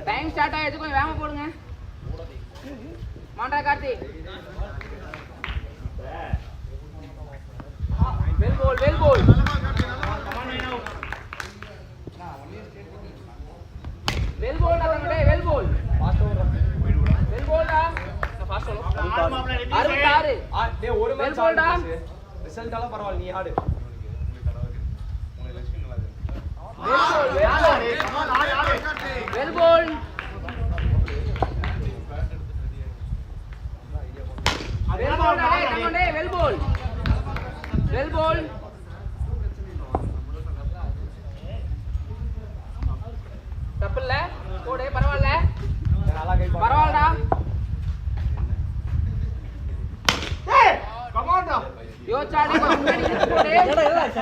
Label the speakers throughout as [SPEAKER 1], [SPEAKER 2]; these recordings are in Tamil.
[SPEAKER 1] டைம் ஸ்டார்ட் ஆயிடுச்சு, கொஞ்சம் வேகமா போடுங்க. மாண்டா கார்த்தி. வெல் போல் வெல் போல். வெல் போல் டே வெல் போல். வெல் போல் டா. ஃபாஸ்ட் ஓடு. 66. டேய் ஒரு மேட்ச் ஆடுடா. ரிசல்ட் ஆல பரவாயில்லை நீ ஆடு. வெல் போல். வெல் போல் டா டே வெல் போல். வெல் போல். தப்பில்ல போடு பரவாயில்ல பரவாயில்லடா. ஏய் கம் ஆன் டா யோசாடி முன்னாடி போடு.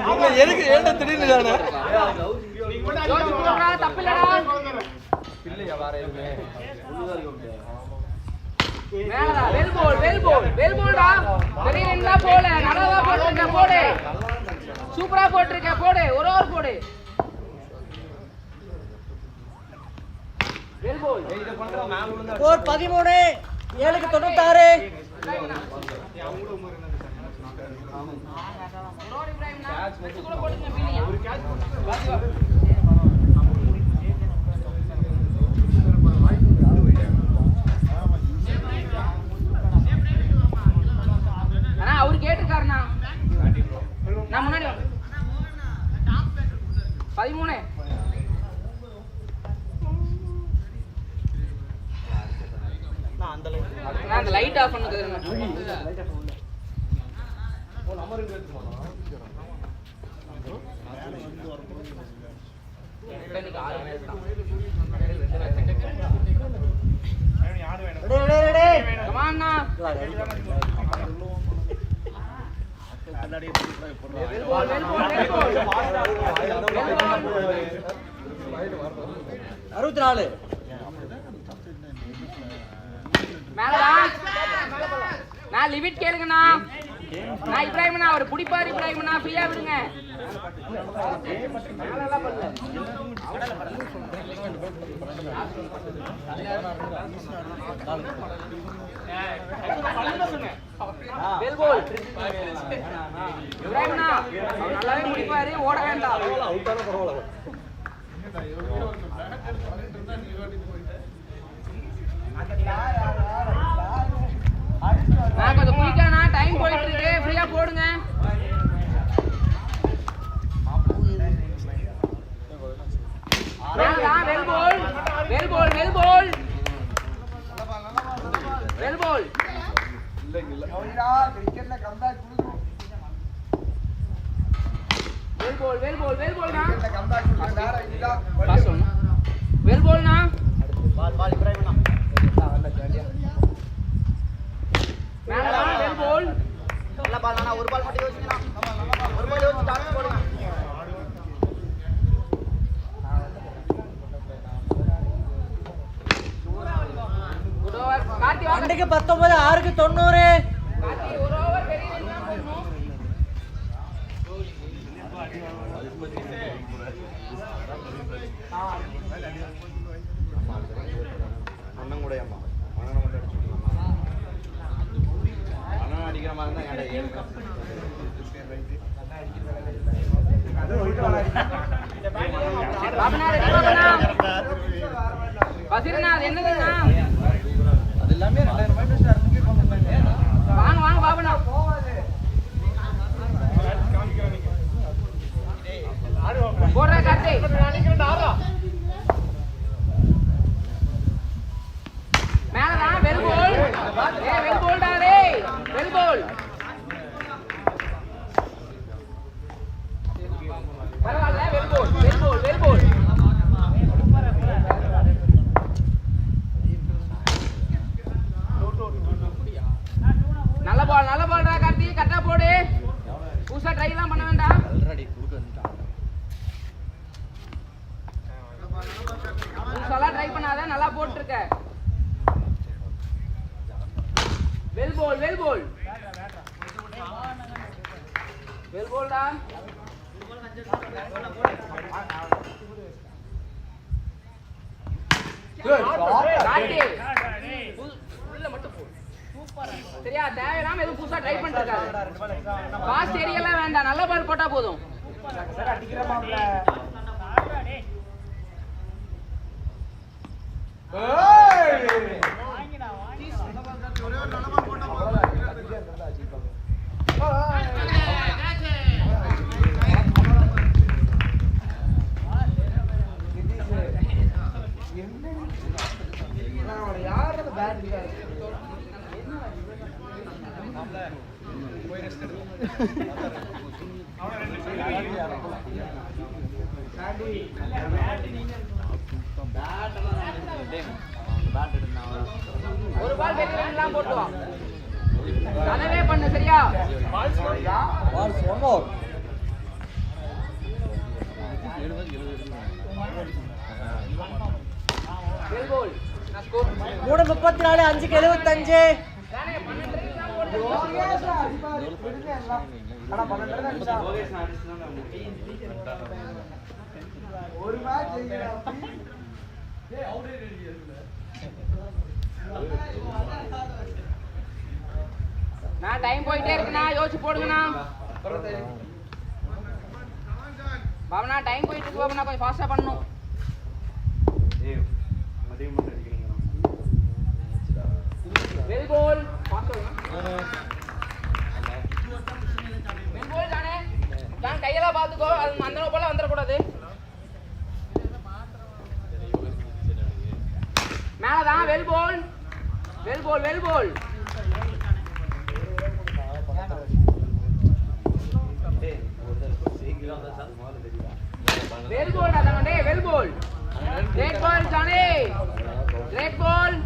[SPEAKER 1] அவங்க எதுக்கு ஏண்ட திடீர்னு தான யோசி போடுடா தப்பில்லடா. இல்லையா வேற எதுமே மேலடா. வெல் போல் வெல் போல் வெல் போல்டா. பெரிய ரெண்டா போல நல்லா போட்டுங்க போடு. சூப்பரா போட்டுருக்க போடு. ஒரு ஓவர் போடு. வெல் போல். இத பண்றா மேல விழுந்தா ஸ்கோர் 13 7க்கு 96. ரோட் இப்ராஹிம் கேட்ச் வெச்சுக்குள்ள போடுங்க பீலியா. ஒரு கேட்ச் அண்ணா அவர் கேட்டிருக்காருண்ணா. நான் முன்னாடி 13 அந்த லைட் ஆஃப் பண்ணுங்க. ஓ நம்பர் இங்க எடுத்துமா. இன்னைக்கு 6 மேட்ச் தான். 2 மேட்ச். ரெடி கம் ஆன் னா. வெல் போல் வெல் போல் வெல் போல். 64 மேலடா. நான் லிமிட் கேளுங்கண்ணா. நான் இப்ராஹிம்ண்ணா அவர் புடிப்பார். இப்ராஹிம்ண்ணா ஃப்ரீயா விடுங்க. வெல் போல். இப்ராஹிம்ண்ணா அவர் நல்லாவே முடிப்பாரு. ஓட வேண்டாம். நான் கொஞ்சம் குயிக்கானா டைம் போயிட்டு இருக்கு. ஃப்ரீயா போடுங்க. வெல் போல் வெல் போல் வெல் போல் வெல் போல். வெல் போல் வெல் போல் வெல் போல்னா பாஸ் பண்ணு. வெல் போல்னா பால் பால் இப்ராஹிம்னா மேலடா. வெல் போல். நல்ல பால் அண்ணா. ஒரு பால் மட்டும் யோசிக்கலாம். ஒரு பால் யோசிச்சு டாஸ் போடுங்க. Good over Karthi. அன்னைக்கு 19 6க்கு 90. கார்த்தி ஒரு ஓவர் பெரிய என்ன போடணும். அண்ணன் கூட அம்மா அண்ணன் மட்டும் அடிச்சுக்கலாம். அண்ணன் அடிக்கிற மாதிரி தான் ஏன்டா ஏழு பசிரண்ணா அது என்னதுண்ணா? அது எல்லாமே 2000 ரூபாய். வாங்க வாங்க பாபண்ணா. போடுற கார்த்தி. மேலதான் வெல் போல். ஏய் வெல் போல்டா டேய் வெல் போல். பரவாயில்லை வெல் போல் வெல் போல் வெல் போல். நல்ல பால்டா கார்த்தி. கரெக்டா போடு. புதுசா ட்ரை எல்லாம் பண்ண வேண்டாம். ஆல்ரெடி குடுக்க வந்துட்டான். புதுசாலாம் ட்ரை பண்ணாத. நல்லா போட்டுருக்க. வெல் போல் வெல் போல் வெல் போல்டா. உள்ள மட்டும் போ. சரியா? தேவையில்லாம எதுவும் புதுசா ட்ரை பண்ணிட்டு இருக்காரு. பாஸ்ட் ஏரியெல்லாம் வேண்டாம், நல்ல பால் போட்டா போதும். ஒரு பால் வெளியெல்லாம் போட்டுவான், அதவே பண்ணு. சரியா?
[SPEAKER 2] மூணு 34 5க்கு 75.
[SPEAKER 3] ஒரு மேட்ச்
[SPEAKER 1] நான் டைம் போயிட்டே இருக்குண்ணா, யோசிச்சு போடுங்கண்ணா. பாவனா டைம் போயிட்டு இருக்கு பாவனா, கொஞ்சம் ஃபாஸ்டா பண்ணணும். வெல் கோல் பாஸ் வெல் கோல் தானே. நான் கையெல்லாம் பார்த்துக்கோ, அது அந்த போல வந்துடக்கூடாது. மேலதான். வெல் கோல் வெல் கோல் வெல் கோல். வெல் கோல் அதானே. வெல் கோல். கிரேட் கோல் ஜானே, கிரேட் கோல்.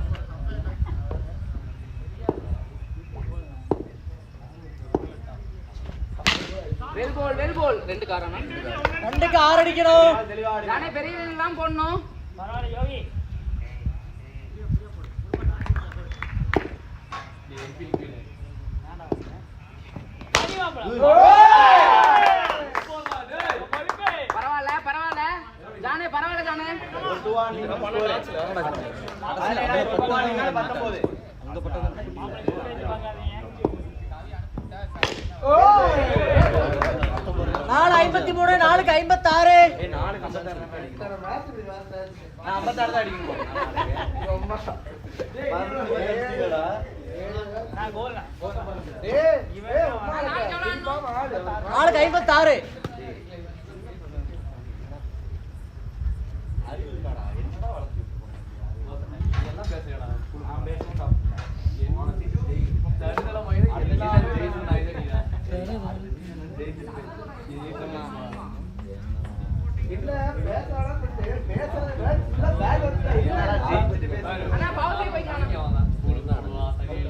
[SPEAKER 1] வெல் கோல் வெல் கோல். ரெண்டு காரணம்,
[SPEAKER 2] 2க்கு 6 அடிக்கணும்.
[SPEAKER 1] நானே பெரிய எல்லாம் போடணும். பரவாயில்ல பரவாயில்ல ஜானே, பரவாயில்ல ஜானே.
[SPEAKER 2] நாலு 53 4க்கு 56. நாலுக்கு 56.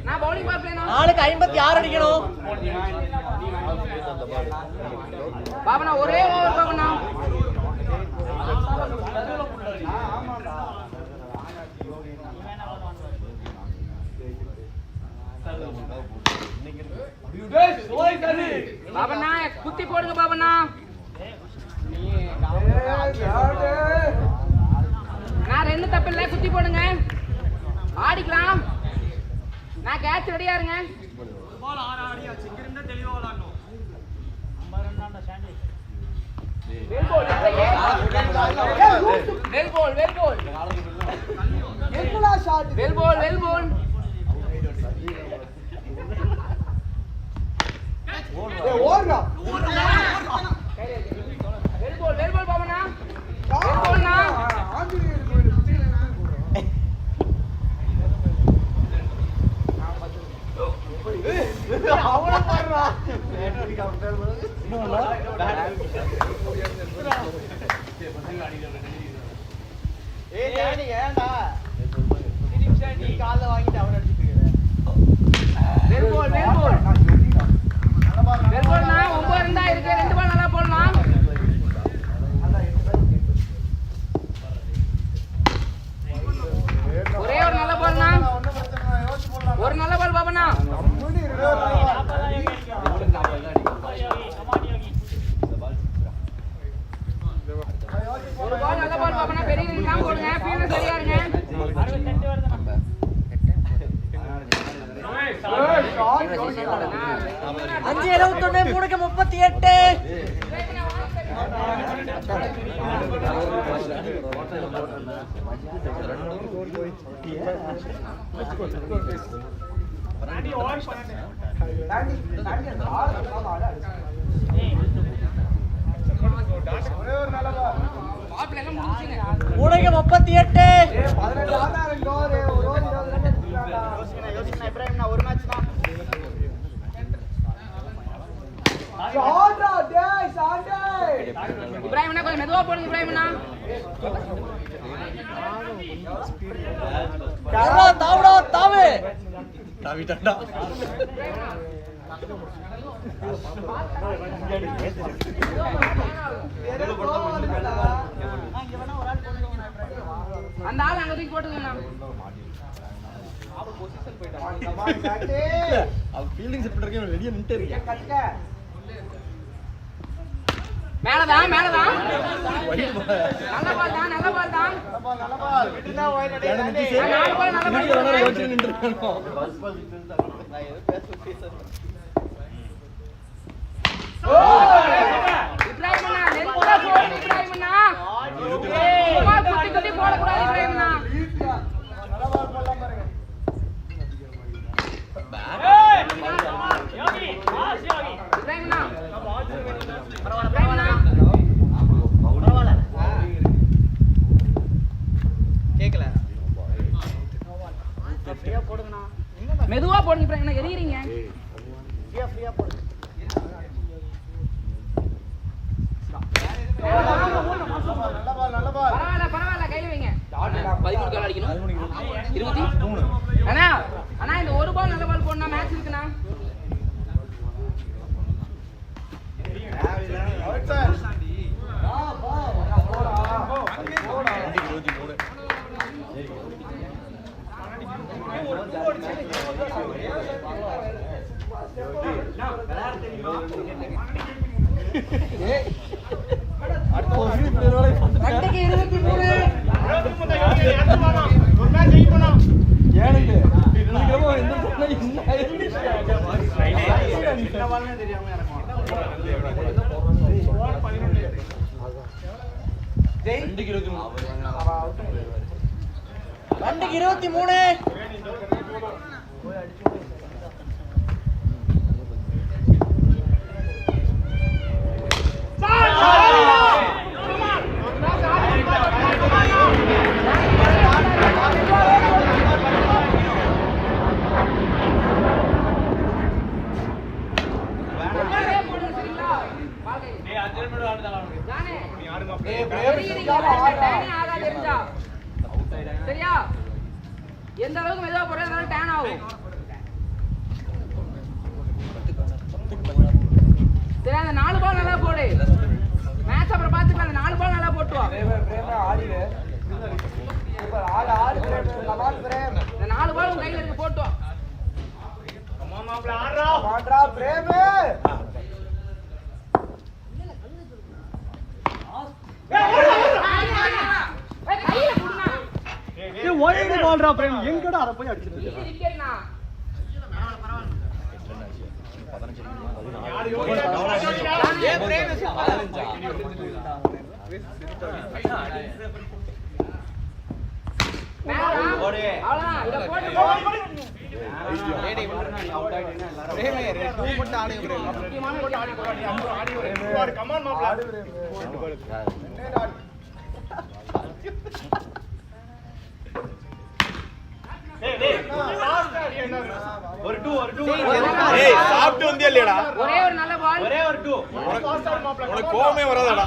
[SPEAKER 1] நான் பவுலிங் பார்க்கல.
[SPEAKER 2] 4க்கு 56 அடிக்கணும்.
[SPEAKER 1] பாபனா ஒரே ஓவர் பாபனா. பாபனா குத்தி போடுங்க பாபனா. நான் 2 தப்பு இல்ல, குத்தி போடுங்க, ஆடிக்கலாம். நான் கேட்ச் ரெடியா இருங்க. வெல் கோல் வெல் கோல் வெல் கோல்
[SPEAKER 3] எங்கடா ஷாட்?
[SPEAKER 1] வெல் கோல் வெல் கோல்.
[SPEAKER 3] ஏய் ஓடுடா.
[SPEAKER 1] வெல் கோல் வெல் கோல் பாவனா. வெல் கோல்னா
[SPEAKER 3] ஆஞ்சநேயர் கோயில் சுத்தில நின்னு போடு. அவள பாருடா. ஏய் டானி ஏன்டா? நீ கால்ல வாங்கிட்டு அவன அடிச்சிட்டு இருக்க.
[SPEAKER 1] வெல் கோல் வெல் கோல். வெல் கோல்னா 9 ரன் தான் இருக்கு, 2 பால் நல்லா போடலாம். ஒரே ஒரு நல்ல பால்னா, ஒரு நல்ல பால் பாபனா. ஒரு பால் நல்ல பால் பாபனா. பெரிய ரன் போடுங்க, ஃபீல்ட் சரியா இருங்க.
[SPEAKER 2] 5:71 3க்கு 38. மூணுக்கு 38.
[SPEAKER 3] ஒரு மேட்ச் தான்
[SPEAKER 1] இப்ராஹிம்னா கொஞ்சம் மெதுவா போடுங்க இப்ராஹிம்னா.
[SPEAKER 2] தாவுடா தாவு.
[SPEAKER 4] தாவிட்டாண்டா.
[SPEAKER 1] அந்த ஆள் அங்க தூக்கி போட்டுக்கண்ணா.
[SPEAKER 4] அவ ஃபீல்டிங் செட் பண்றதுக்கு வெளிய நின்னுட்டே இருக்கா.
[SPEAKER 1] மேலதான் மேலதான். நல்ல பால் தான் நல்ல பால் தான். நாலு பால் நல்ல பால்.
[SPEAKER 4] யோசிச்சு நின்னுட்டானோ.
[SPEAKER 1] இப்ராஹிம்னா நெருப்பா போடு இப்ராஹிம்னா. சும்மா குட்டி குட்டி போட கூடாது இப்ராஹிம்னா. இப்ராஹிம்னா இப்ராஹிம்னா
[SPEAKER 3] கேக்கல
[SPEAKER 1] மெதுவா போடுங்க இப்ராஹிம்னா. எரியறீங்க.
[SPEAKER 3] ஃப்ரீயா போடு.
[SPEAKER 1] பரவாயில்ல பரவாயில்ல கையில வைங்க. 13 கால் அடிக்கணும். 23 அண்ணா அண்ணா இந்த ஒரு பால் நல்ல பால் போடணும். மேட்ச் இருக்குண்ணா.
[SPEAKER 2] ரெண்டுக்கு 23.
[SPEAKER 4] ஏனுங்க இன்னைக்கு இந்த சொன்னா
[SPEAKER 2] ரெண்டுக்கு 23.
[SPEAKER 1] சரியா? எந்த அளவுக்கு மெதுவா போடுறது அதனால டேன் ஆகும். சரி அந்த 4 பால் நல்லா போடு. மேட்ச் அப்புறம் பாத்துக்கலாம். அந்த 4 பால் நல்லா போட்டு வா. இந்த 4 பால் உங்க கையில இருக்கு போட்டு வா. கையில குடுனா.
[SPEAKER 4] ஒயிட் பால்ரா பிரேம் எங்கடா அத போய் அடிச்சிட்டு
[SPEAKER 1] நீ நிக்கறனா. அவ்வளவுதான் இத போட்டு
[SPEAKER 4] சாப்பிட்டு வந்தியா இல்லையாடா?
[SPEAKER 1] ஒரே ஒரு நல்ல பால்.
[SPEAKER 3] ஒரே ஒரு 2.
[SPEAKER 4] உனக்கு கோவமே வராதடா.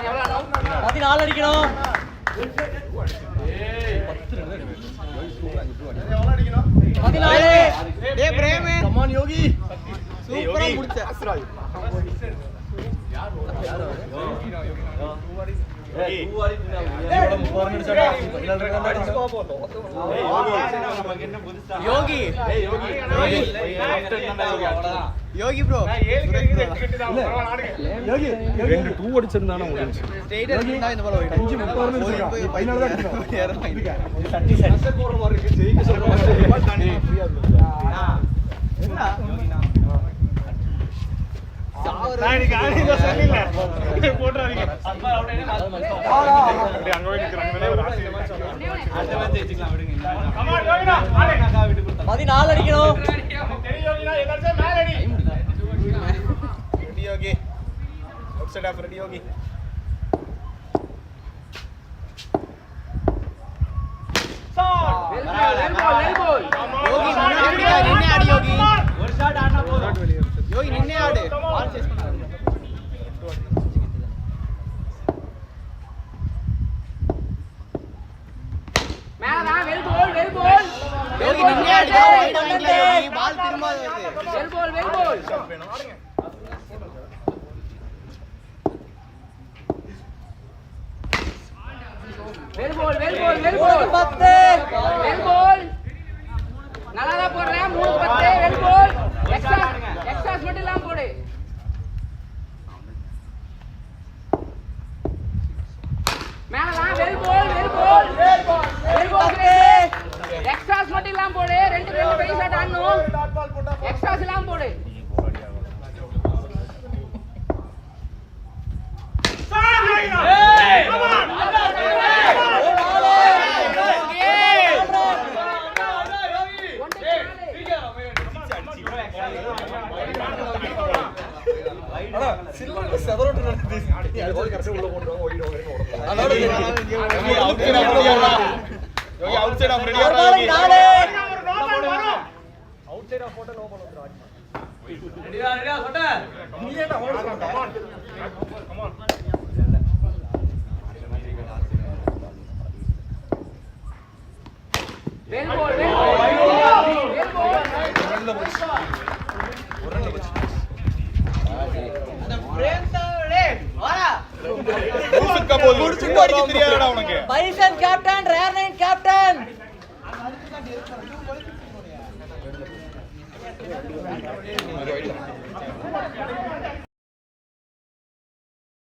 [SPEAKER 1] எவ்வளவு
[SPEAKER 2] 14 அடிக்கணும்.
[SPEAKER 3] டேய் பிரேமே
[SPEAKER 4] கமான் யோகி.
[SPEAKER 3] சூப்பரா முடிச்ச. யோகி யோகி ப்ரோ
[SPEAKER 4] யோகி 2 அடிச்சிருந்தானே முடிஞ்சு
[SPEAKER 3] ஸ்ட்ரைட்டா இருந்தா இந்த பால்
[SPEAKER 4] 5-30 ஃபைனல் தான்
[SPEAKER 3] தட்டி சென்சர் போற மாதிரி இருக்கு ஜெயிக்க சொல்ற மாதிரி
[SPEAKER 2] பதினாலு அடிக்கணும்
[SPEAKER 3] யோகி நின்னே ஆடு யோகி ஒரு ஷாட் ஆடுனா போதும் யோகி நின்னே ஆடு பால் சேஸ் பண்ணாத யோகி நின்னே ஆடு வைட் வாங்கல யோகி பால் திரும்ப வருது
[SPEAKER 2] பத்து
[SPEAKER 1] நல்லா போடுறேன் 3-10 வெல் கோல் எக்ஸ்ட்ராஸ் மட்டும் இல்லாம போடு மேலலாம் வெல் கோல் எக்ஸ்ட்ராஸ் மட்டும் இல்லாம போடு ரெண்டு பைசா ஆடணும் எக்ஸ்ட்ராஸ் இல்லாம போடு
[SPEAKER 2] bison captain rare nine captain